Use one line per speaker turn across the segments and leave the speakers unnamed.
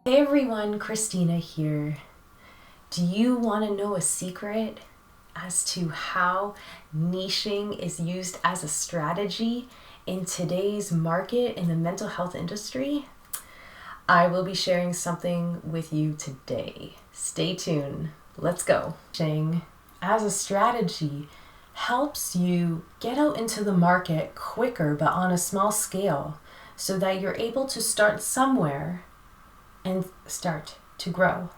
Hey everyone, Christina here. Do you want to know a secret as to how niching is used as a strategy in today's market in the mental health industry? I will be sharing something with you today. Stay tuned. Let's go. Niching as a strategy helps you get out into the market quicker but on a small scale so that you're able to start somewhere and start to grow.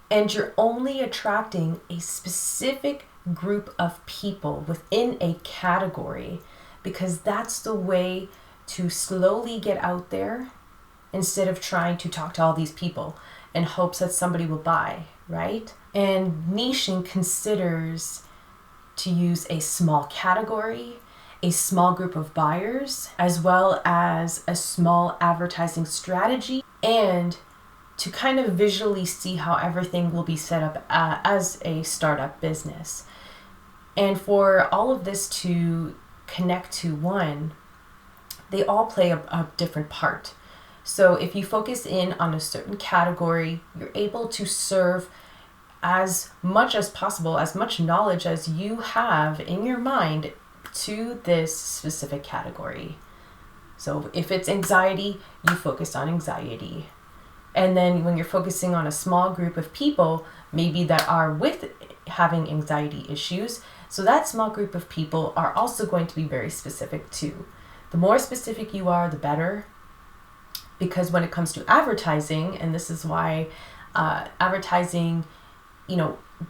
And you're only attracting a specific group of people within a category because that's the way to slowly get out there instead of trying to talk to all these people in hopes that somebody will buy, right? And niching considers to use a small category, a small group of buyers, as well as a small advertising strategy, and to kind of visually see how everything will be set up as a startup business. And for all of this to connect to one, they all play a different part. So if you focus in on a certain category, you're able to serve as much as possible, as much knowledge as you have in your mind to this specific category. So if it's anxiety, you focus on anxiety. And then when you're focusing on a small group of people, maybe that are with having anxiety issues, so that small group of people are also going to be very specific too. The more specific you are, the better. Because when it comes to advertising, and this is why advertising,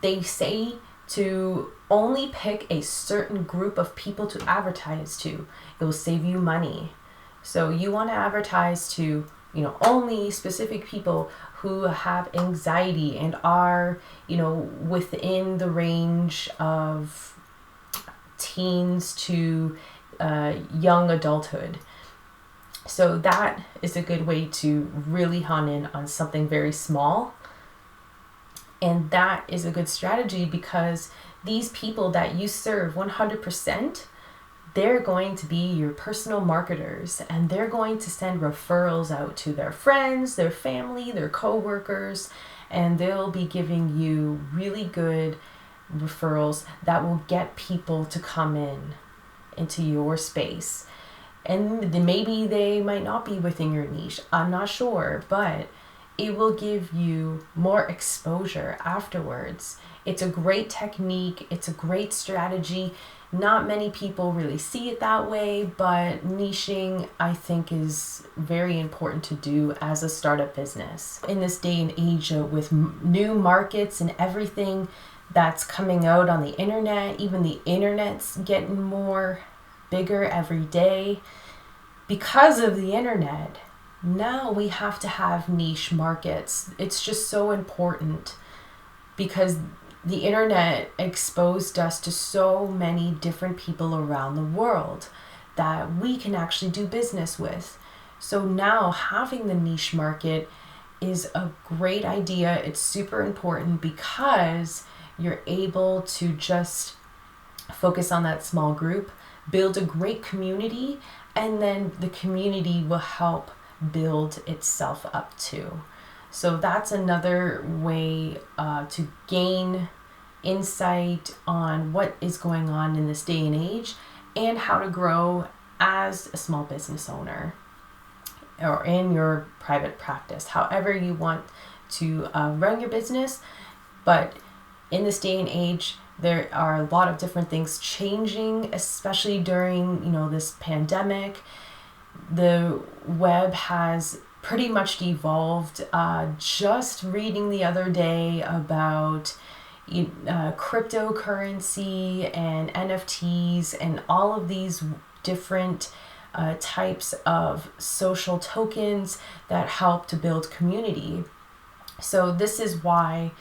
they say to only pick a certain group of people to advertise to. It will save you money. So you want to advertise to only specific people who have anxiety and are, within the range of teens to young adulthood. So that is a good way to really hone in on something very small. And that is a good strategy because these people that you serve 100%, they're going to be your personal marketers, and they're going to send referrals out to their friends, their family, their coworkers, and they'll be giving you really good referrals that will get people to come into your space. And maybe they might not be within your niche, I'm not sure, but it will give you more exposure afterwards. It's a great technique, it's a great strategy. Not many people really see it that way, but niching, I think, is very important to do as a startup business. In this day and age with new markets and everything that's coming out on the internet, even the internet's getting more bigger every day. Because of the internet, now we have to have niche markets. It's just so important because the internet exposed us to so many different people around the world that we can actually do business with. So now having the niche market is a great idea. It's super important because you're able to just focus on that small group, build a great community, and then the community will help build itself up too. So that's another way to gain insight on what is going on in this day and age and how to grow as a small business owner or in your private practice, however you want to run your business. But in this day and age, there are a lot of different things changing, especially during this pandemic. The web has pretty much devolved. Just reading the other day about cryptocurrency and NFTs and all of these different types of social tokens that help to build community. So this is why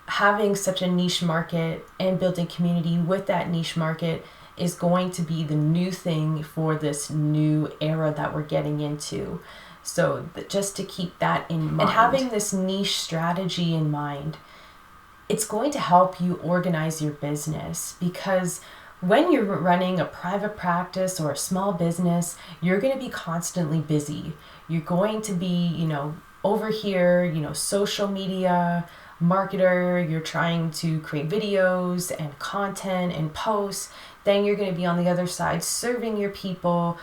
having such a niche market and building community with that niche market is going to be the new thing for this new era that we're getting into. So just to keep that in mind. And having this niche strategy in mind, it's going to help you organize your business because when you're running a private practice or a small business, you're going to be constantly busy. You're going to be, over here, social media marketer, you're trying to create videos and content and posts. Then you're going to be on the other side serving your people,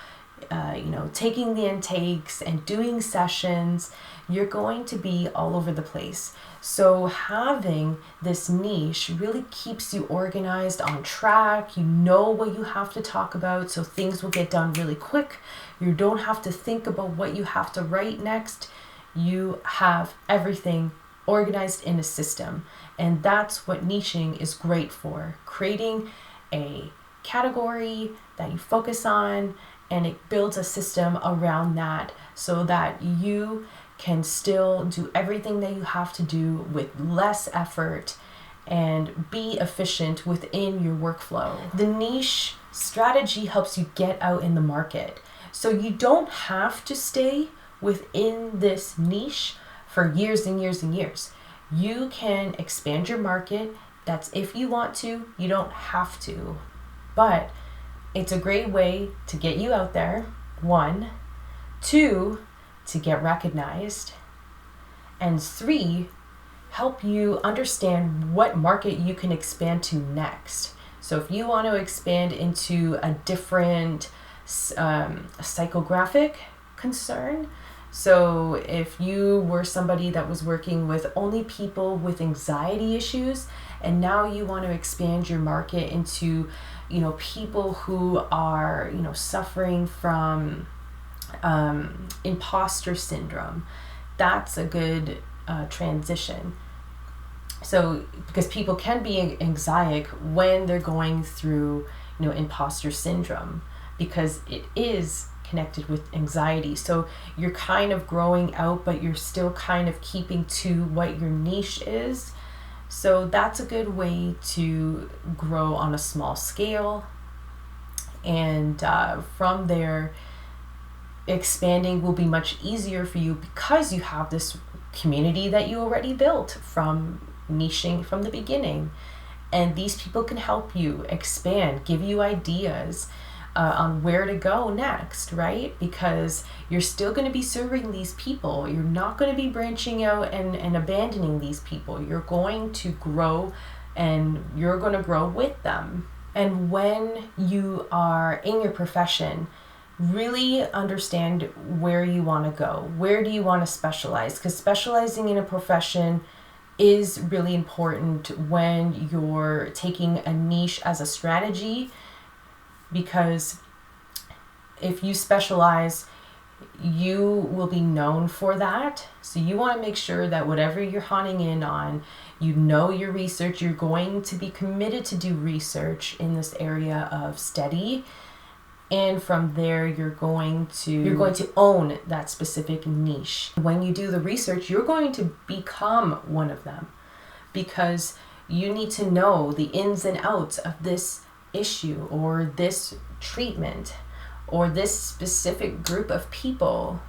taking the intakes and doing sessions. You're going to be all over the place. So having this niche really keeps you organized, on track. You know what you have to talk about, so things will get done really quick. You don't have to think about what you have to write next. You have everything organized in a system. And that's what niching is great for. Creating a category that you focus on, and it builds a system around that so that you can still do everything that you have to do with less effort and be efficient within your workflow. The niche strategy helps you get out in the market. So you don't have to stay within this niche for years and years and years. You can expand your market. That's if you want to. You don't have to. But it's a great way to get you out there, 1. 2, to get recognized, and 3, help you understand what market you can expand to next. So if you want to expand into a different psychographic concern, so if you were somebody that was working with only people with anxiety issues, and now you want to expand your market into people who are suffering from imposter syndrome, that's a good transition. So because people can be anxiety when they're going through imposter syndrome, because it is connected with anxiety. So you're kind of growing out, but you're still kind of keeping to what your niche is. So that's a good way to grow on a small scale. And from there, expanding will be much easier for you because you have this community that you already built from niching from the beginning. And these people can help you expand, give you ideas on where to go next, right? Because you're still going to be serving these people. You're not going to be branching out and abandoning these people. You're going to grow, and you're going to grow with them. And when you are in your profession, really understand where you want to go. Where do you want to specialize? Because specializing in a profession is really important when you're taking a niche as a strategy, because if you specialize, you will be known for that. So you want to make sure that whatever you're honing in on, your research, you're going to be committed to do research in this area of study. And from there, you're going to own that specific niche. When you do the research, you're going to become one of them, because you need to know the ins and outs of this issue or this treatment or this specific group of people.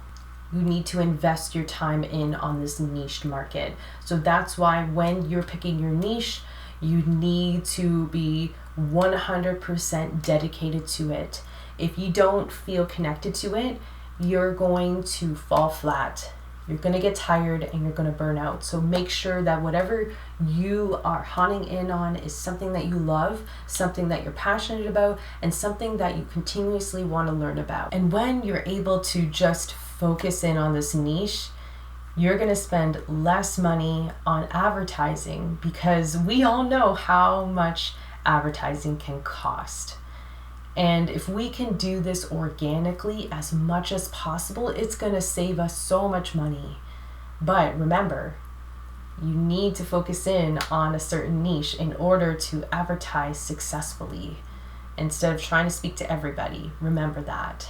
You need to invest your time in on this niche market. So that's why when you're picking your niche, you need to be 100% dedicated to it. If you don't feel connected to it, you're going to fall flat. You're going to get tired and you're going to burn out. So make sure that whatever you are honing in on is something that you love, something that you're passionate about, and something that you continuously want to learn about. And when you're able to just focus in on this niche, you're going to spend less money on advertising, because we all know how much advertising can cost. And if we can do this organically as much as possible, it's going to save us so much money. But remember, you need to focus in on a certain niche in order to advertise successfully, instead of trying to speak to everybody. Remember that.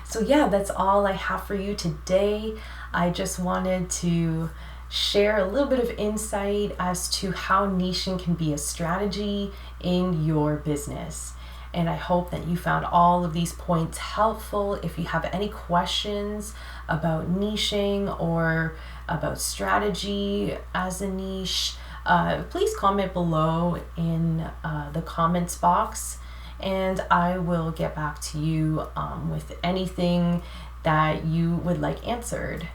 So yeah, that's all I have for you today. I just wanted to share a little bit of insight as to how niching can be a strategy in your business. And I hope that you found all of these points helpful. If you have any questions about niching or about strategy as a niche, please comment below in the comments box, and I will get back to you with anything that you would like answered.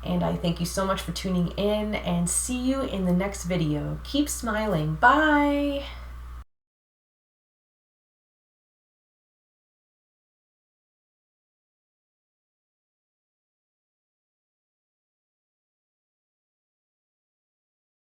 And I thank you so much for tuning in, and see you in the next video. Keep smiling. Bye.